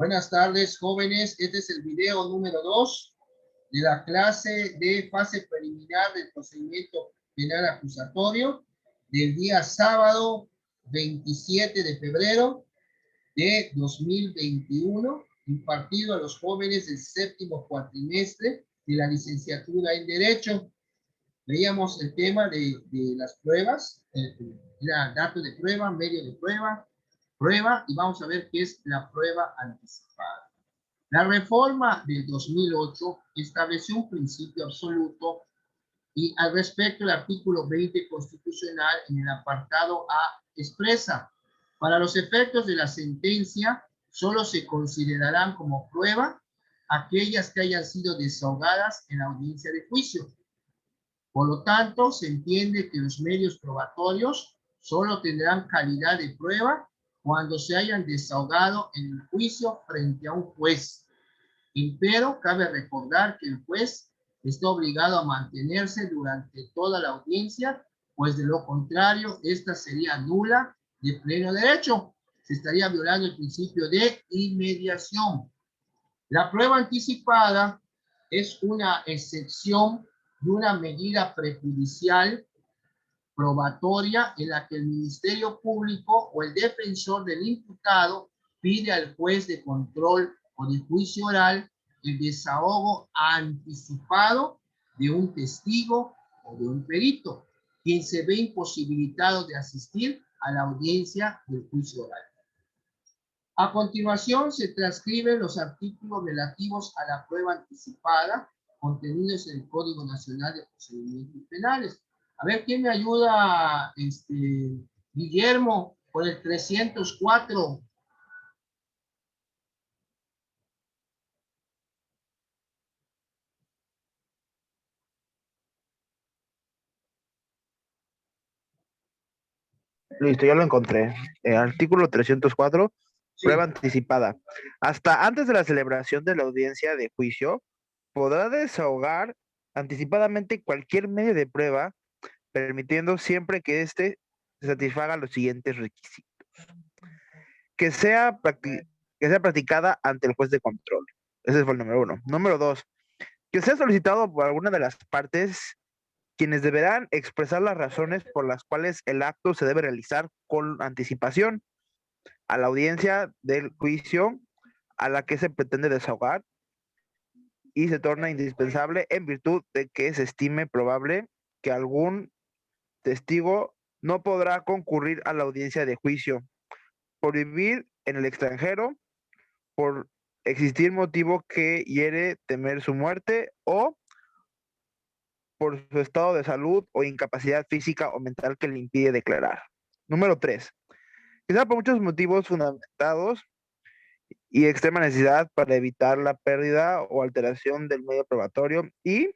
Buenas tardes, jóvenes. Este es el video número 2 de la clase de fase preliminar del procedimiento penal acusatorio del día sábado 27 de febrero de 2021, impartido a los jóvenes del séptimo cuatrimestre de la licenciatura en Derecho. Veíamos el tema de las pruebas, era dato de prueba, medio de prueba, y vamos a ver qué es la prueba anticipada. La reforma del 2008 estableció un principio absoluto y al respecto el artículo 20 constitucional en el apartado A expresa: para los efectos de la sentencia solo se considerarán como prueba aquellas que hayan sido desahogadas en la audiencia de juicio. Por lo tanto, se entiende que los medios probatorios solo tendrán calidad de prueba cuando se hayan desahogado en el juicio frente a un juez. Empero, cabe recordar que el juez está obligado a mantenerse durante toda la audiencia, pues de lo contrario, esta sería nula de pleno derecho. Se estaría violando el principio de inmediación. La prueba anticipada es una excepción de una medida prejudicial probatoria en la que el Ministerio Público o el defensor del imputado pide al juez de control o de juicio oral el desahogo anticipado de un testigo o de un perito, quien se ve imposibilitado de asistir a la audiencia del juicio oral. A continuación, se transcriben los artículos relativos a la prueba anticipada contenidos en el Código Nacional de Procedimientos Penales. A ver, ¿quién me ayuda, Guillermo, por el 304? Listo, ya lo encontré. Artículo 304, Sí. prueba anticipada. Hasta antes de la celebración de la audiencia de juicio, podrá desahogar anticipadamente cualquier medio de prueba, permitiendo siempre que éste satisfaga los siguientes requisitos. Que sea practicada ante el juez de control. Ese fue el número 1. Número 2, que sea solicitado por alguna de las partes, quienes deberán expresar las razones por las cuales el acto se debe realizar con anticipación a la audiencia del juicio a la que se pretende desahogar, y se torna indispensable en virtud de que se estime probable que algún testigo no podrá concurrir a la audiencia de juicio por vivir en el extranjero, por existir motivo que hiere temer su muerte, o por su estado de salud o incapacidad física o mental que le impide declarar. Número 3, que sea por muchos motivos fundamentados y extrema necesidad para evitar la pérdida o alteración del medio probatorio, y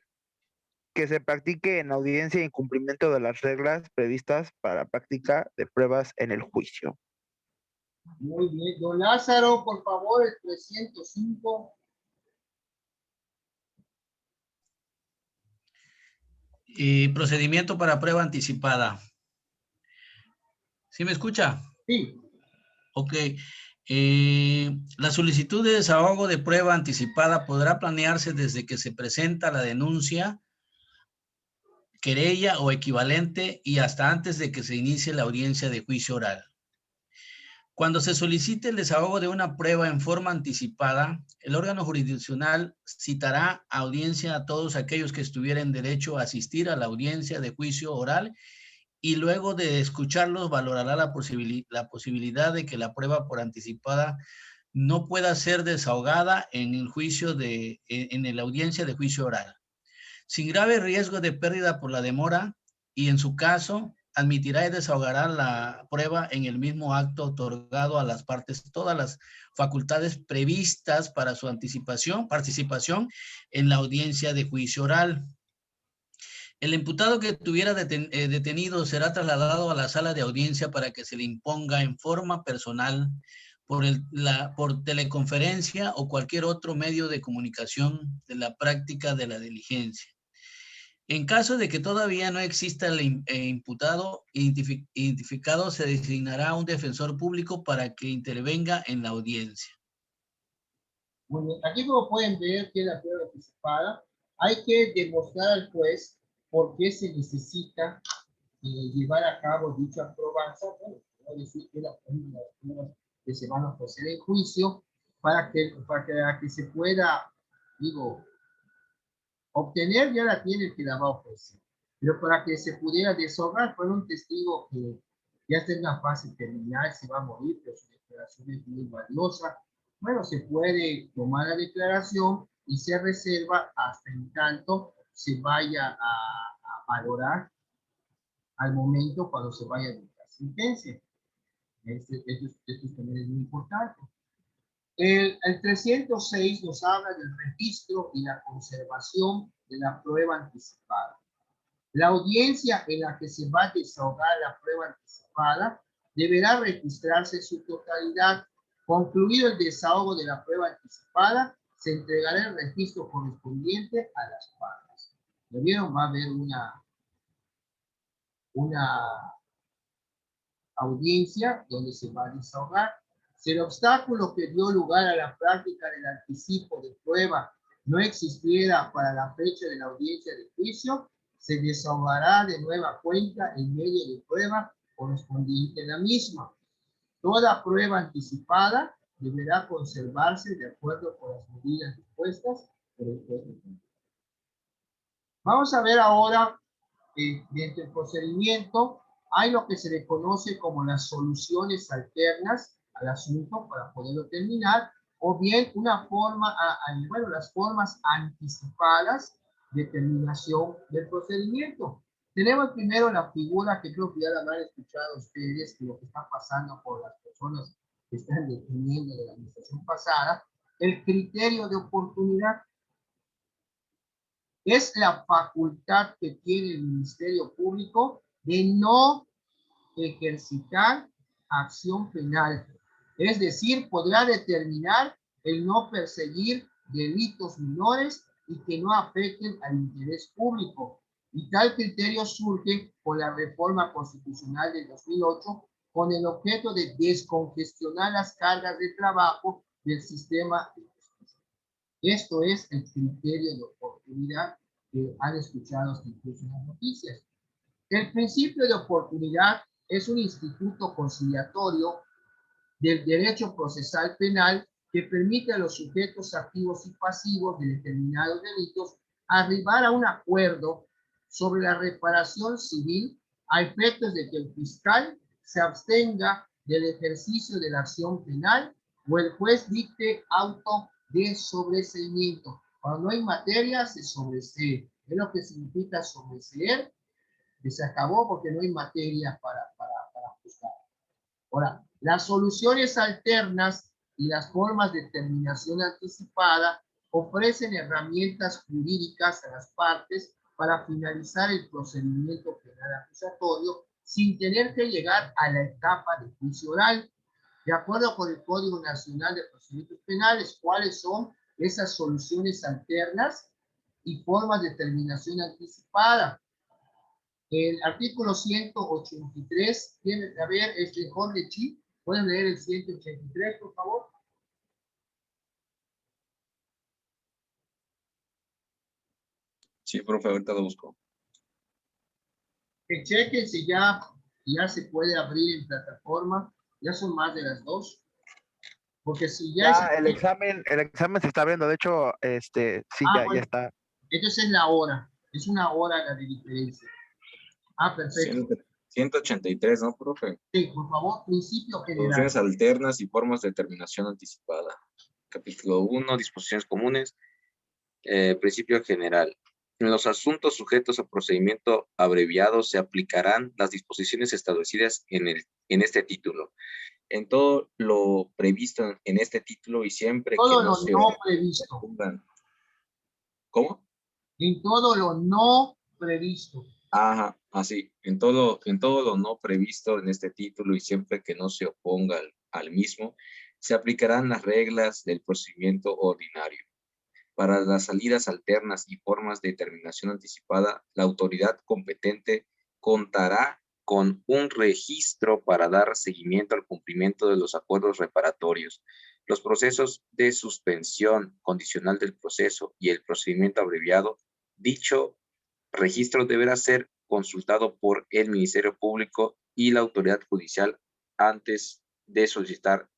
que se practique en audiencia en cumplimiento de las reglas previstas para la práctica de pruebas en el juicio. Muy bien. Don Lázaro, por favor, el 305. Procedimiento para prueba anticipada. ¿Sí me escucha? Sí. Ok. La solicitud de desahogo de prueba anticipada podrá planearse desde que se presenta la denuncia, querella o equivalente y hasta antes de que se inicie la audiencia de juicio oral. Cuando se solicite el desahogo de una prueba en forma anticipada, el órgano jurisdiccional citará a audiencia a todos aquellos que estuvieran en derecho a asistir a la audiencia de juicio oral, y luego de escucharlos valorará la posibilidad de que la prueba por anticipada no pueda ser desahogada en el juicio en la audiencia de juicio oral, sin grave riesgo de pérdida por la demora, y en su caso admitirá y desahogará la prueba en el mismo acto, otorgado a las partes todas las facultades previstas para su participación en la audiencia de juicio oral. El imputado que estuviera detenido será trasladado a la sala de audiencia para que se le imponga en forma personal por teleconferencia o cualquier otro medio de comunicación de la práctica de la diligencia. En caso de que todavía no exista el imputado identificado, se designará un defensor público para que intervenga en la audiencia. Muy bien. Aquí como pueden ver que la prueba anticipada hay que demostrar al juez por qué se necesita llevar a cabo dicha probanza, bueno, quiero decir que las pruebas que se van a ofrecer en juicio para que se pueda, digo, obtener ya la tiene el que la va a ofrecer. Pero para que se pudiera desahogar, fue un testigo que ya está en una fase terminal, se va a morir, pero su declaración es muy valiosa. Bueno, se puede tomar la declaración y se reserva hasta en tanto se vaya a valorar al momento cuando se vaya a dictar sentencia. Esto también es muy importante. El 306 nos habla del registro y la conservación de la prueba anticipada. La audiencia en la que se va a desahogar la prueba anticipada deberá registrarse en su totalidad. Concluido el desahogo de la prueba anticipada, se entregará el registro correspondiente a las partes. ¿Lo vieron? Va a haber una audiencia donde se va a desahogar. Si el obstáculo que dio lugar a la práctica del anticipo de prueba no existiera para la fecha de la audiencia de juicio, se desahogará de nueva cuenta el medio de prueba correspondiente a la misma. Toda prueba anticipada deberá conservarse de acuerdo con las medidas dispuestas por el juez de control. Vamos a ver ahora, dentro del procedimiento, hay lo que se le conoce como las soluciones alternas al asunto para poderlo terminar, o bien una forma, bueno, las formas anticipadas de terminación del procedimiento. Tenemos primero la figura que creo que ya la habrán escuchado ustedes, que lo que está pasando por las personas que están deteniendo de la administración pasada, el criterio de oportunidad. Es la facultad que tiene el Ministerio Público de no ejercitar acción penal. Es decir, podrá determinar el no perseguir delitos menores y que no afecten al interés público. Y tal criterio surge con la reforma constitucional del 2008 con el objeto de descongestionar las cargas de trabajo del sistema de justicia. Esto es el criterio de oportunidad que han escuchado hasta incluso en las noticias. El principio de oportunidad es un instituto conciliatorio del derecho procesal penal que permite a los sujetos activos y pasivos de determinados delitos arribar a un acuerdo sobre la reparación civil a efectos de que el fiscal se abstenga del ejercicio de la acción penal o el juez dicte auto de sobreseimiento. Cuando no hay materia, se sobresee. Es lo que significa sobreseer, que se acabó porque no hay materia para juzgar. Ahora, las soluciones alternas y las formas de terminación anticipada ofrecen herramientas jurídicas a las partes para finalizar el procedimiento penal acusatorio sin tener que llegar a la etapa de juicio oral. De acuerdo con el Código Nacional de Procedimientos Penales, ¿cuáles son esas soluciones alternas y formas de terminación anticipada? El artículo 183, tiene, a ver, Jorge Chi, ¿pueden leer el 183, por favor? Sí, profe, ahorita lo busco. Que chequen si ya se puede abrir en plataforma, ya son más de las 2. Porque si ya Ya, el examen se está abriendo, de hecho, sí, ya bueno, está. Entonces es la hora, es una hora la de diferencia. Perfecto. 183, ¿no, profe? Sí, por favor, principio general. Soluciones alternas y formas de terminación anticipada. Capítulo 1, disposiciones comunes. Principio general. En los asuntos sujetos a procedimiento abreviado se aplicarán las disposiciones establecidas en este título. En todo lo previsto en este título y siempre todo que no se no previsto. ¿Cómo? En todo lo no previsto. Ajá, así. En todo lo no previsto en este título y siempre que no se oponga al mismo, se aplicarán las reglas del procedimiento ordinario. Para las salidas alternas y formas de terminación anticipada, la autoridad competente contará con un registro para dar seguimiento al cumplimiento de los acuerdos reparatorios. Los procesos de suspensión condicional del proceso y el procedimiento abreviado, dicho registro deberá ser consultado por el Ministerio Público y la autoridad judicial antes de solicitar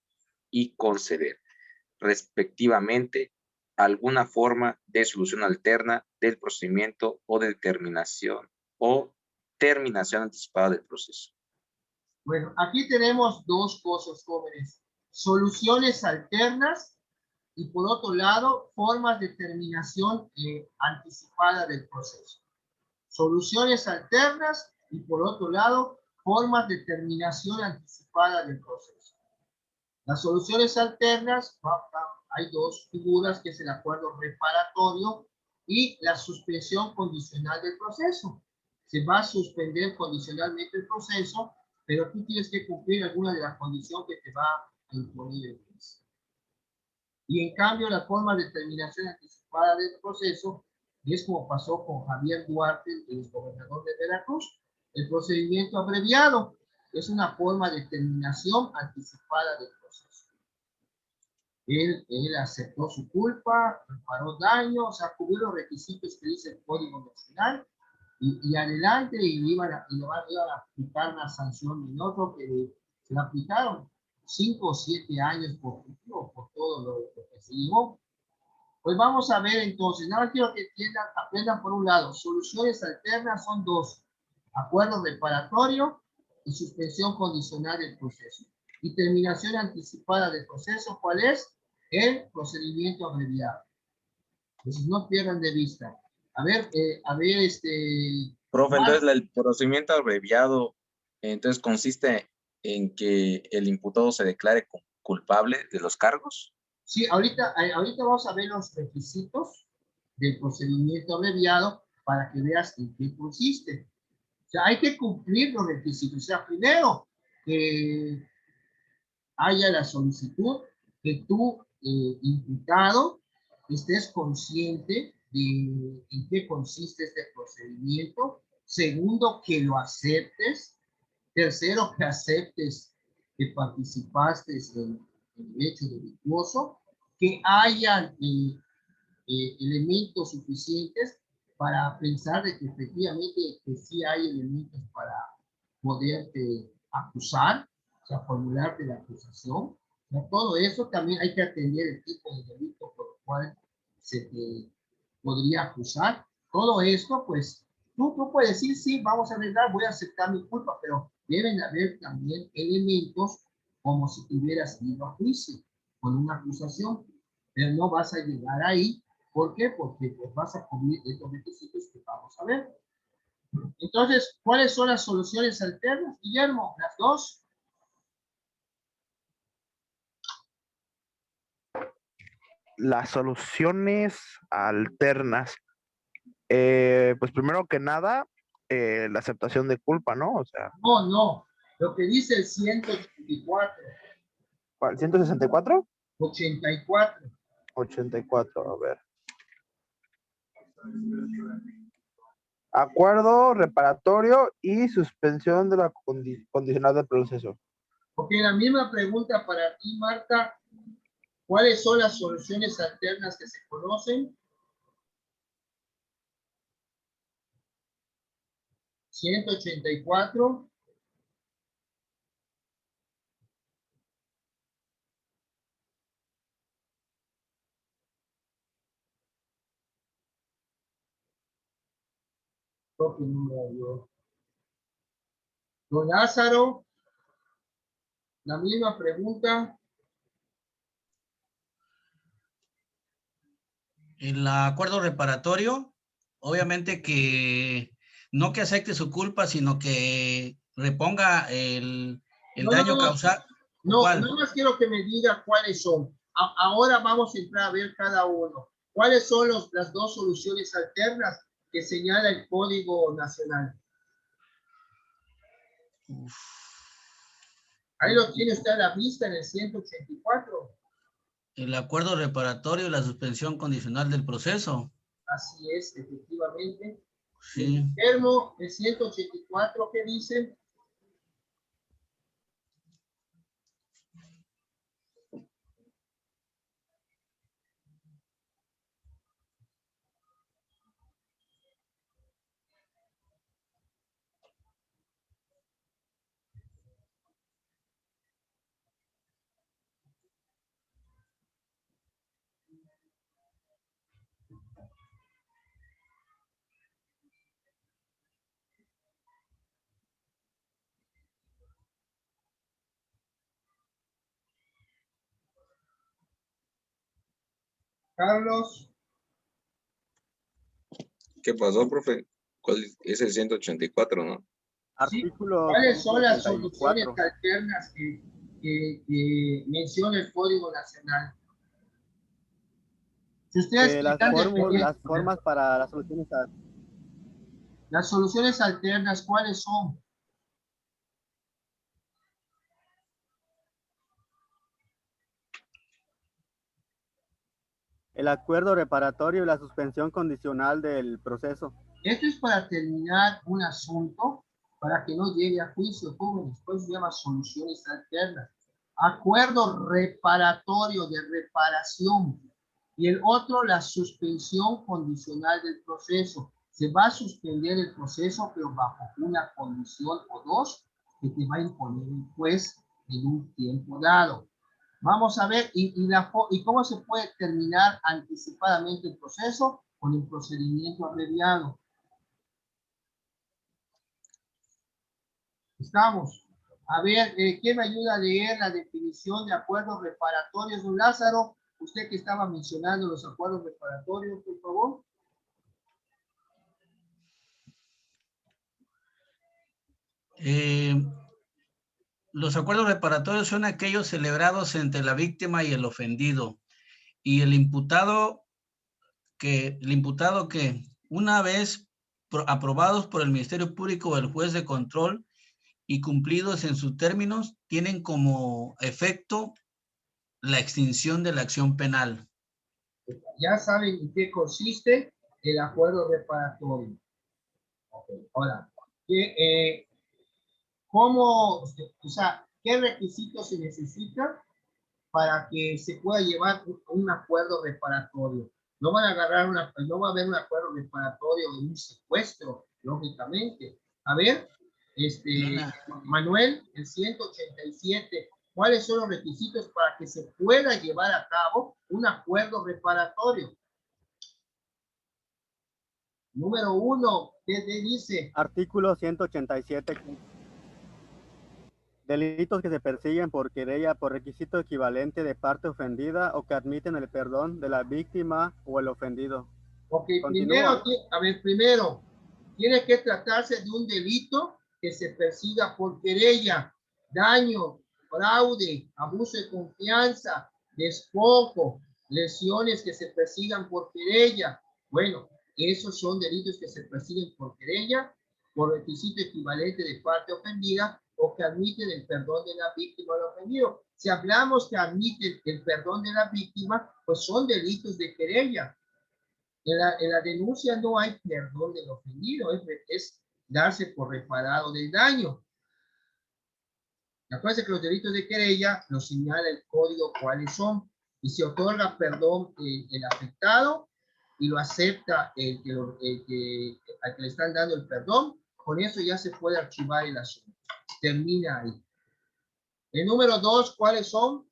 y conceder, respectivamente, alguna forma de solución alterna del procedimiento o de terminación anticipada del proceso. Bueno, aquí tenemos dos cosas, jóvenes. Soluciones alternas y, por otro lado, formas de terminación anticipada del proceso. Soluciones alternas y, por otro lado, formas de terminación anticipada del proceso. Las soluciones alternas, hay dos figuras, que es el acuerdo reparatorio y la suspensión condicional del proceso. Se va a suspender condicionalmente el proceso, pero tú tienes que cumplir alguna de las condiciones que te va a imponer el juez. Y en cambio, la forma de terminación anticipada del proceso es como pasó con Javier Duarte, el gobernador de Veracruz. El procedimiento abreviado es una forma de terminación anticipada del proceso. Él aceptó su culpa, reparó daños, o sea, cubrió los requisitos que dice el Código Nacional y adelante, y le iban a aplicar una sanción menor, porque se la aplicaron 5 o 7 años por todo lo que se llevó. Pues vamos a ver entonces, nada más quiero que aprendan por un lado, soluciones alternas son dos: acuerdo reparatorio y suspensión condicional del proceso. Y terminación anticipada del proceso, ¿cuál es? El procedimiento abreviado. Entonces no pierdan de vista. A ver, Profe, entonces el procedimiento abreviado, entonces consiste en que el imputado se declare culpable de los cargos. Sí, ahorita vamos a ver los requisitos del procedimiento abreviado para que veas en qué consiste. O sea, hay que cumplir los requisitos. O sea, primero, que haya la solicitud, que tú, imputado, estés consciente de en qué consiste este procedimiento. Segundo, que lo aceptes. Tercero, que aceptes que participaste en el hecho delictuoso, que hayan elementos suficientes para pensar de que efectivamente que sí hay elementos para poderte acusar, o sea, formularte la acusación. ¿No? Todo eso también hay que atender el tipo de delito por el cual se te podría acusar. Todo esto, pues, tú puedes decir, sí, vamos a arreglar, voy a aceptar mi culpa, pero deben haber también elementos como si tuvieras ido a juicio con una acusación, pero no vas a llegar ahí. ¿Por qué? Porque pues, vas a cumplir estos requisitos que vamos a ver. Entonces, ¿cuáles son las soluciones alternas, Guillermo? Las dos. Las soluciones alternas. Pues primero que nada, la aceptación de culpa, ¿no? O sea, No. Lo que dice el 184. ¿cuál? ¿164? 84. 84, a ver. Acuerdo reparatorio y suspensión de la condicional del proceso. Ok, la misma pregunta para ti, Marta. ¿Cuáles son las soluciones alternas que se conocen? 184. Don Lázaro, la misma pregunta. El acuerdo reparatorio, obviamente que no que acepte su culpa, sino que reponga el daño causado. No, nada más quiero que me diga cuáles son. Ahora vamos a entrar a ver cada uno. ¿Cuáles son las dos soluciones alternas que señala el Código Nacional? Ahí lo tiene usted a la vista en el 184. El acuerdo reparatorio y la suspensión condicional del proceso. Así es, efectivamente. Sí. Guillermo, el 184, ¿qué dice? Carlos, ¿Qué pasó, profe? ¿Cuál es el 184, no? sí, Artículo ¿cuáles son las soluciones 184. alternas que menciona el Código Nacional? Si ustedes Las están de acuerdo, formas para las soluciones. las soluciones alternas, ¿cuáles son? El acuerdo reparatorio y la suspensión condicional del proceso. Esto es para terminar un asunto, para que no llegue a juicio, jóvenes. Pues se llama soluciones alternas. Acuerdo reparatorio de reparación. Y el otro, la suspensión condicional del proceso. Se va a suspender el proceso, pero bajo una condición o dos que te va a imponer el juez en un tiempo dado. Vamos a ver, y cómo se puede terminar anticipadamente el proceso con el procedimiento abreviado. Estamos. A ver, ¿quién me ayuda a leer la definición de acuerdos reparatorios, don Lázaro? Usted que estaba mencionando los acuerdos reparatorios, por favor. Los acuerdos reparatorios son aquellos celebrados entre la víctima y el ofendido. Y el imputado que una vez aprobados por el Ministerio Público o el juez de control y cumplidos en sus términos, tienen como efecto la extinción de la acción penal. Ya saben en qué consiste el acuerdo reparatorio. Okay. Ahora, ¿qué requisitos se necesitan para que se pueda llevar un acuerdo reparatorio? No van a agarrar no va a haber un acuerdo reparatorio de un secuestro, lógicamente. A ver, Manuel, el 187, ¿cuáles son los requisitos para que se pueda llevar a cabo un acuerdo reparatorio? Número 1, ¿qué dice? Artículo 187. Delitos que se persiguen por querella por requisito equivalente de parte ofendida o que admiten el perdón de la víctima o el ofendido. Ok, Continúa. primero, tiene que tratarse de un delito que se persiga por querella, daño, fraude, abuso de confianza, despojo, lesiones que se persigan por querella. Bueno, esos son delitos que se persiguen por querella, por requisito equivalente de parte ofendida o que admiten el perdón de la víctima o del ofendido. Si hablamos que admiten el perdón de la víctima, pues son delitos de querella. En la denuncia no hay perdón del ofendido, es darse por reparado del daño. Acuérdense que los delitos de querella los señala el código cuáles son y se otorga perdón el afectado y lo acepta al que le están dando el perdón. Con eso ya se puede archivar el asunto. Termina ahí. El número 2, ¿cuáles son?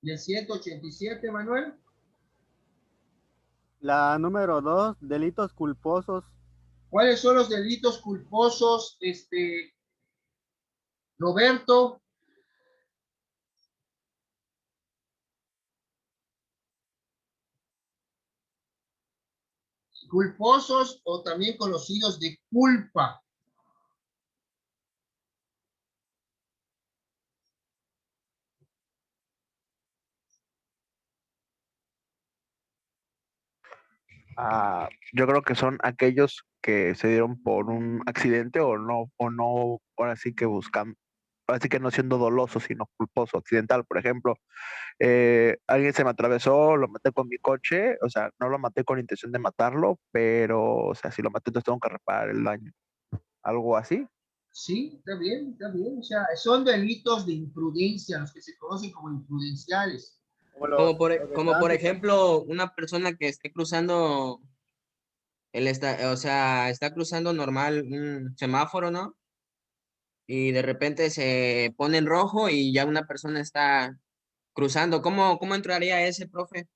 ¿Del 187, Manuel? La número 2, delitos culposos. ¿Cuáles son los delitos culposos, Roberto? Culposos o también conocidos de culpa. Yo creo que son aquellos que se dieron por un accidente o no, ahora sí que buscan, ahora sí que no siendo doloso, sino culposo, accidental, por ejemplo. Alguien se me atravesó, lo maté con mi coche, o sea, no lo maté con intención de matarlo, pero, o sea, si lo maté, entonces tengo que reparar el daño. Algo así. Sí, está bien, está bien. O sea, son delitos de imprudencia, los que se conocen como imprudenciales. Como por ejemplo, una persona que esté cruzando, está cruzando normal un semáforo, ¿no? Y de repente se pone en rojo y ya una persona está cruzando. ¿Cómo entraría ese, profe?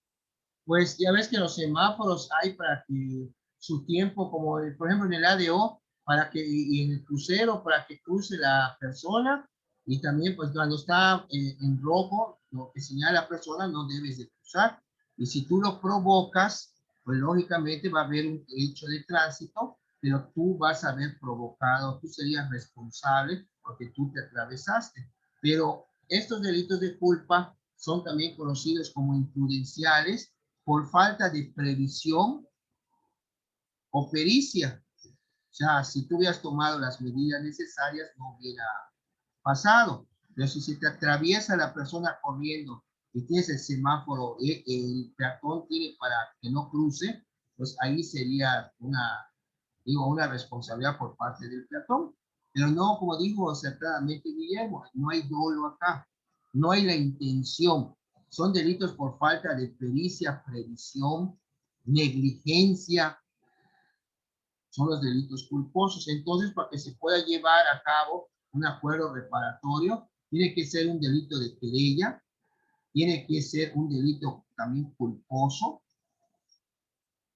Pues ya ves que los semáforos hay para que su tiempo, como por ejemplo en el ADO, para que, y en el crucero, para que cruce la persona, Y también, pues, cuando está en rojo, lo que señala la persona, no debes de cruzar. Y si tú lo provocas, pues, lógicamente va a haber un hecho de tránsito, pero tú vas a haber provocado, tú serías responsable porque tú te atravesaste. Pero estos delitos de culpa son también conocidos como imprudenciales por falta de previsión o pericia. O sea, si tú hubieras tomado las medidas necesarias, no hubiera pasado. Pero si se te atraviesa la persona corriendo y tienes el semáforo, el peatón tiene para que no cruce, pues ahí sería una responsabilidad por parte del peatón. Pero no, como dijo acertadamente Guillermo, no hay dolo acá, no hay la intención. Son delitos por falta de pericia, previsión, negligencia, son los delitos culposos. Entonces, para que se pueda llevar a cabo un acuerdo reparatorio, tiene que ser un delito de querella, tiene que ser un delito también culposo,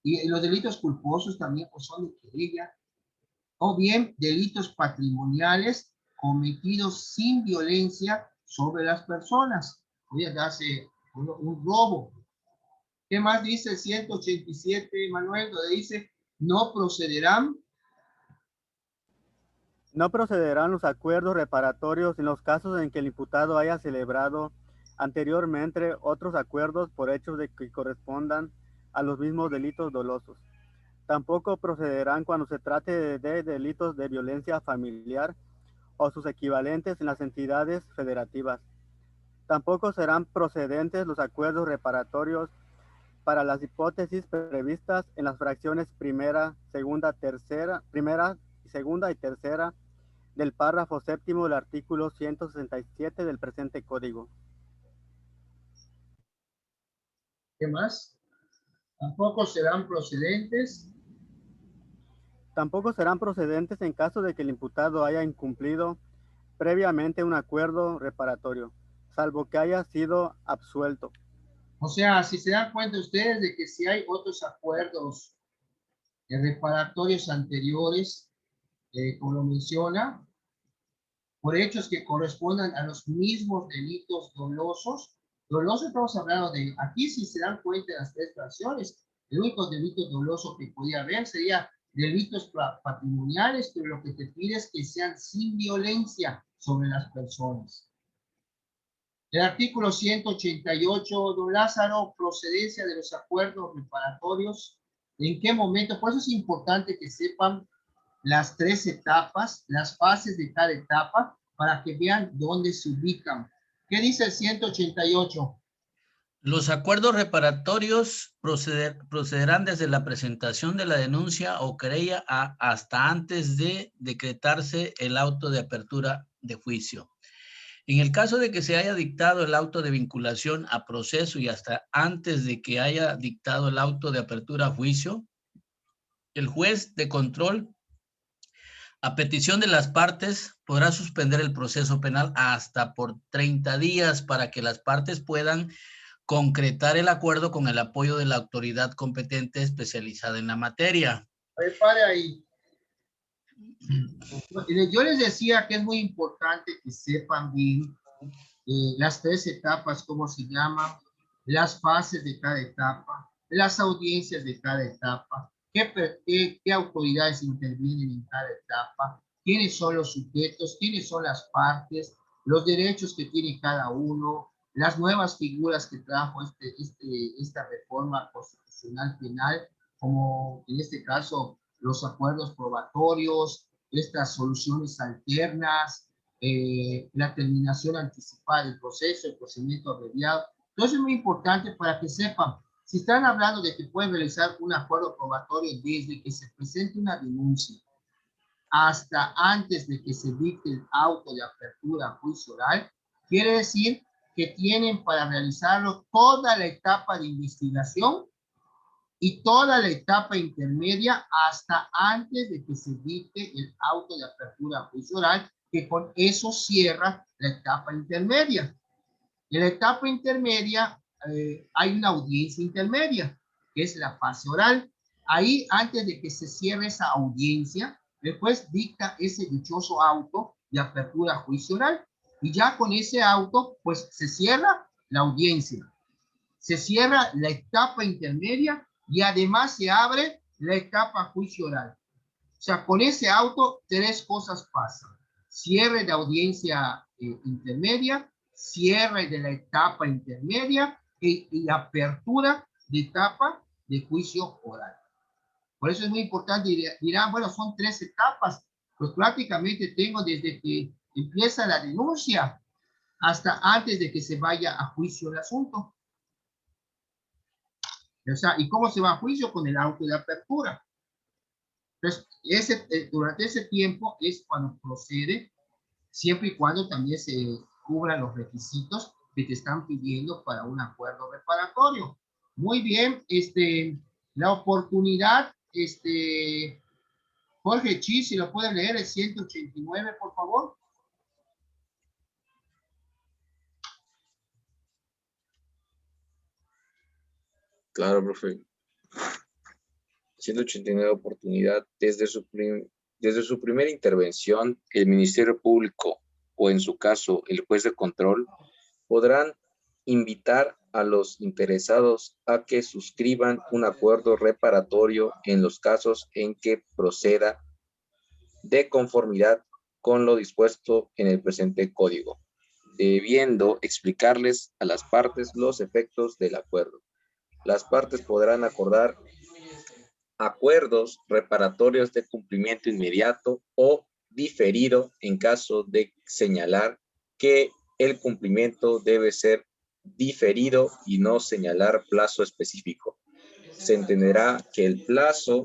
y los delitos culposos también pues, son de querella, o bien delitos patrimoniales cometidos sin violencia sobre las personas. Voy a darse un robo. ¿Qué más dice el 187, Manuel? Donde dice, no procederán. No procederán los acuerdos reparatorios en los casos en que el imputado haya celebrado anteriormente otros acuerdos por hechos de que correspondan a los mismos delitos dolosos. Tampoco procederán cuando se trate de delitos de violencia familiar o sus equivalentes en las entidades federativas. Tampoco serán procedentes los acuerdos reparatorios para las hipótesis previstas en las fracciones primera, segunda y tercera del párrafo séptimo del artículo 167 del presente código. ¿Qué más? Tampoco serán procedentes. Tampoco serán procedentes en caso de que el imputado haya incumplido previamente un acuerdo reparatorio, salvo que haya sido absuelto. O sea, si se dan cuenta ustedes de que si hay otros acuerdos reparatorios anteriores, como lo menciona, por hechos que correspondan a los mismos delitos dolosos, dolosos estamos hablando de, aquí si se dan cuenta de las tres fracciones, el único delito doloso que podía haber sería delitos patrimoniales, pero lo que te pide es que sean sin violencia sobre las personas. El artículo 188, don Lázaro, procedencia de los acuerdos reparatorios. ¿En qué momento? Por eso es importante que sepan las tres etapas, las fases de cada etapa, para que vean dónde se ubican. ¿Qué dice el 188? Los acuerdos reparatorios procederán desde la presentación de la denuncia o querella hasta antes de decretarse el auto de apertura de juicio. En el caso de que se haya dictado el auto de vinculación a proceso y hasta antes de que haya dictado el auto de apertura a juicio, el juez de control, a petición de las partes, podrá suspender el proceso penal hasta por 30 días para que las partes puedan concretar el acuerdo con el apoyo de la autoridad competente especializada en la materia. A ver, pare ahí. Yo les decía que es muy importante que sepan bien las tres etapas, cómo se llaman, las fases de cada etapa, las audiencias de cada etapa, qué autoridades intervienen en cada etapa, quiénes son los sujetos, quiénes son las partes, los derechos que tiene cada uno, las nuevas figuras que trajo esta reforma constitucional penal, como en este caso los acuerdos probatorios, estas soluciones alternas, la terminación anticipada del proceso, el procedimiento abreviado. Entonces es muy importante para que sepan, si están hablando de que pueden realizar un acuerdo probatorio desde que se presente una denuncia hasta antes de que se dicte el auto de apertura a juicio oral, quiere decir que tienen para realizarlo toda la etapa de investigación y toda la etapa intermedia hasta antes de que se dicte el auto de apertura a juicio oral, que con eso cierra la etapa intermedia. En la etapa intermedia hay una audiencia intermedia, que es la fase oral. Ahí, antes de que se cierre esa audiencia, el juez dicta ese dichoso auto de apertura a juicio oral. Y ya con ese auto, pues se cierra la audiencia, se cierra la etapa intermedia y además se abre la etapa juicio oral. O sea, con ese auto, tres cosas pasan. Cierre de audiencia intermedia, cierre de la etapa intermedia y apertura de etapa de juicio oral. Por eso es muy importante. Dirán, bueno, son tres etapas. Pues prácticamente tengo desde que empieza la denuncia hasta antes de que se vaya a juicio el asunto. O sea, ¿y cómo se va a juicio? Con el auto de apertura. Entonces, durante ese tiempo es cuando procede, siempre y cuando también se cubran los requisitos que te están pidiendo para un acuerdo reparatorio. Muy bien, la oportunidad, Jorge Chi, si lo puede leer, el 189, por favor. Claro, profe. 189 oportunidad. Desde su primera intervención, el Ministerio Público o en su caso el juez de control podrán invitar a los interesados a que suscriban un acuerdo reparatorio en los casos en que proceda de conformidad con lo dispuesto en el presente código, debiendo explicarles a las partes los efectos del acuerdo. Las partes podrán acordar acuerdos reparatorios de cumplimiento inmediato o diferido en caso de señalar que el cumplimiento debe ser diferido y no señalar plazo específico. Se entenderá que el plazo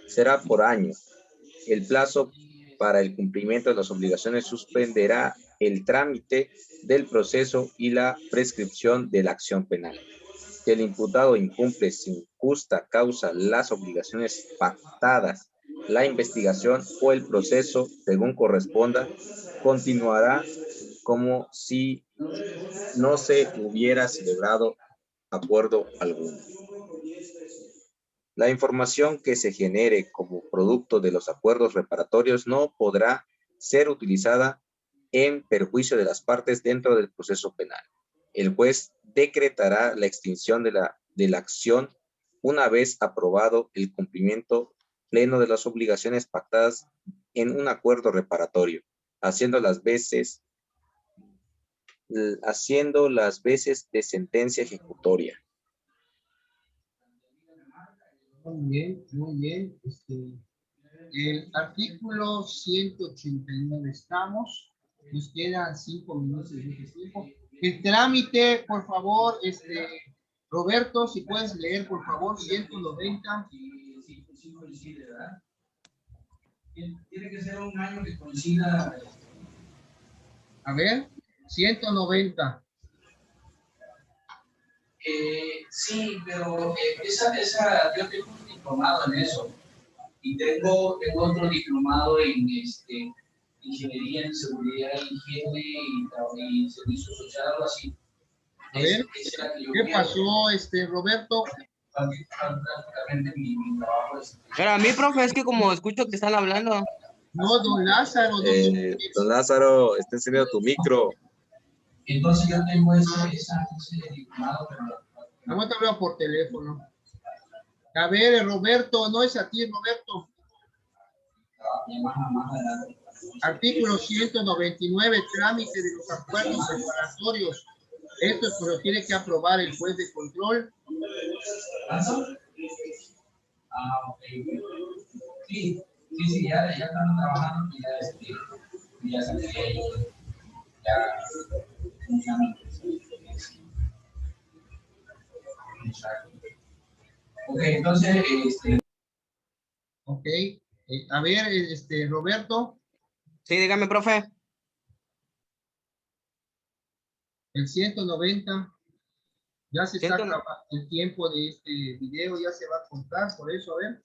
será por año. El plazo para el cumplimiento de las obligaciones suspenderá el trámite del proceso y la prescripción de la acción penal. Si el imputado incumple sin justa causa las obligaciones pactadas, la investigación o el proceso, según corresponda, continuará como si no se hubiera celebrado acuerdo alguno. La información que se genere como producto de los acuerdos reparatorios no podrá ser utilizada en perjuicio de las partes dentro del proceso penal. El juez decretará la extinción de la acción una vez aprobado el cumplimiento pleno de las obligaciones pactadas en un acuerdo reparatorio, haciendo las veces de sentencia ejecutoria. Muy bien, muy bien. El artículo 189 estamos. Nos quedan 5 minutos de tiempo. El trámite, por favor, Roberto, si puedes leer, por favor, 190. Tiene que ser un año que coincida. A ver, 190. Sí, pero yo tengo un diplomado en eso y tengo otro diplomado en ingeniería en seguridad, higiene y servicio social, algo así. A ver, ¿qué pasó, Roberto? Pero a mí, profe, es que como escucho que están hablando. No, don Lázaro. Don Lázaro, está encendiendo tu micro. Entonces yo tengo ese diplomado, pero vamos a hablar por teléfono. A ver, Roberto, no es a ti, Roberto. Artículo 199, trámite de los acuerdos reparatorios. Esto lo tiene que aprobar el juez de control. ok. Sí, ya están trabajando, ya funcionan. Ok, entonces, Ok, a ver, Roberto, Sí, dígame, profe. el 190, ya se está 100. acabando el tiempo de este video, ya se va a contar, por eso, a ver.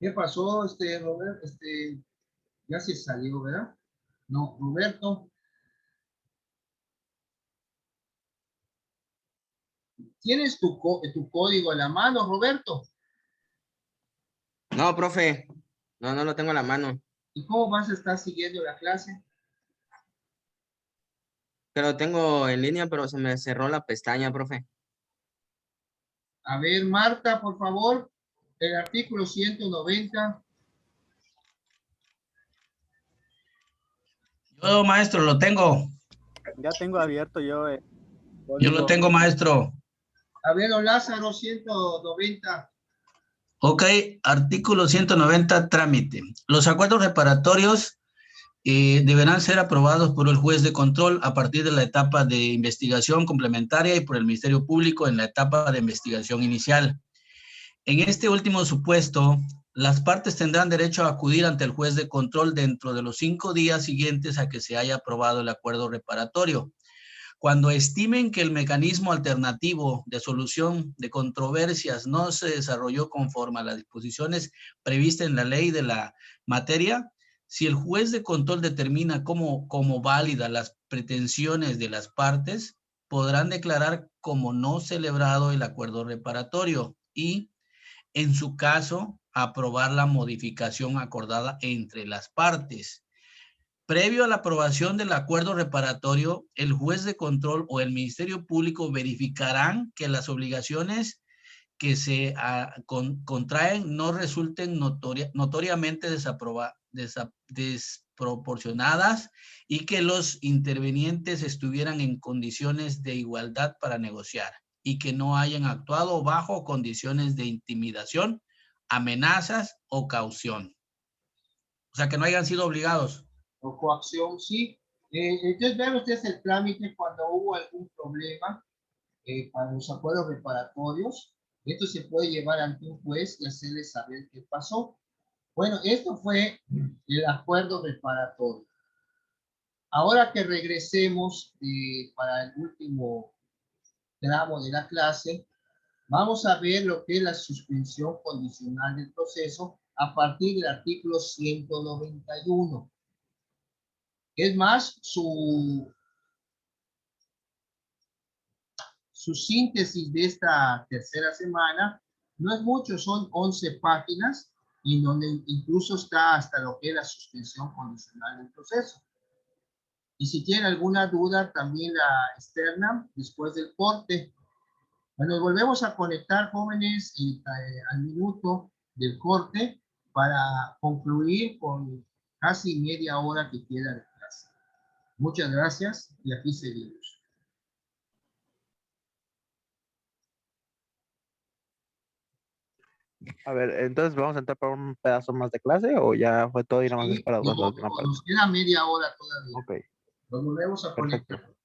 ¿Qué pasó, Robert? Ya se salió, ¿verdad? No, Roberto. ¿Tienes tu código a la mano, Roberto? No, profe. No lo tengo a la mano. ¿Y cómo vas a estar siguiendo la clase? Que lo tengo en línea, pero se me cerró la pestaña, profe. A ver, Marta, por favor, el artículo 190. Yo, maestro, lo tengo. Ya tengo abierto yo Yo lo código. tengo, maestro. A ver, don Lázaro, 190. Ok, artículo 190, trámite. Los acuerdos reparatorios deberán ser aprobados por el juez de control a partir de la etapa de investigación complementaria y por el Ministerio Público en la etapa de investigación inicial. En este último supuesto, las partes tendrán derecho a acudir ante el juez de control dentro de los 5 días siguientes a que se haya aprobado el acuerdo reparatorio. Cuando estimen que el mecanismo alternativo de solución de controversias no se desarrolló conforme a las disposiciones previstas en la ley de la materia, si el juez de control determina como válida las pretensiones de las partes, podrán declarar como no celebrado el acuerdo reparatorio y, en su caso, aprobar la modificación acordada entre las partes. Previo a la aprobación del acuerdo reparatorio, el juez de control o el Ministerio Público verificarán que las obligaciones que se contraen no resulten notoriamente desproporcionadas y que los intervinientes estuvieran en condiciones de igualdad para negociar y que no hayan actuado bajo condiciones de intimidación, amenazas o caución. O sea, que no hayan sido obligados. O coacción, sí. Entonces, vean ustedes el trámite cuando hubo algún problema para los acuerdos reparatorios. Esto se puede llevar ante un juez y hacerle saber qué pasó. Bueno, esto fue el acuerdo reparatorio. Ahora que regresemos para el último tramo de la clase, vamos a ver lo que es la suspensión condicional del proceso a partir del artículo 191. Es más, su síntesis de esta tercera semana no es mucho, son 11 páginas, y donde incluso está hasta lo que es la suspensión condicional del proceso. Y si tienen alguna duda, también la externa después del corte. Bueno, volvemos a conectar, jóvenes, al minuto del corte para concluir con casi media hora que queda de clase. Muchas gracias y aquí seguimos. A ver, entonces vamos a entrar para un pedazo más de clase o ya fue todo y nada más es para No, la última parte. nos queda media hora todavía. Ok, Nos volvemos a perfecto. conectar.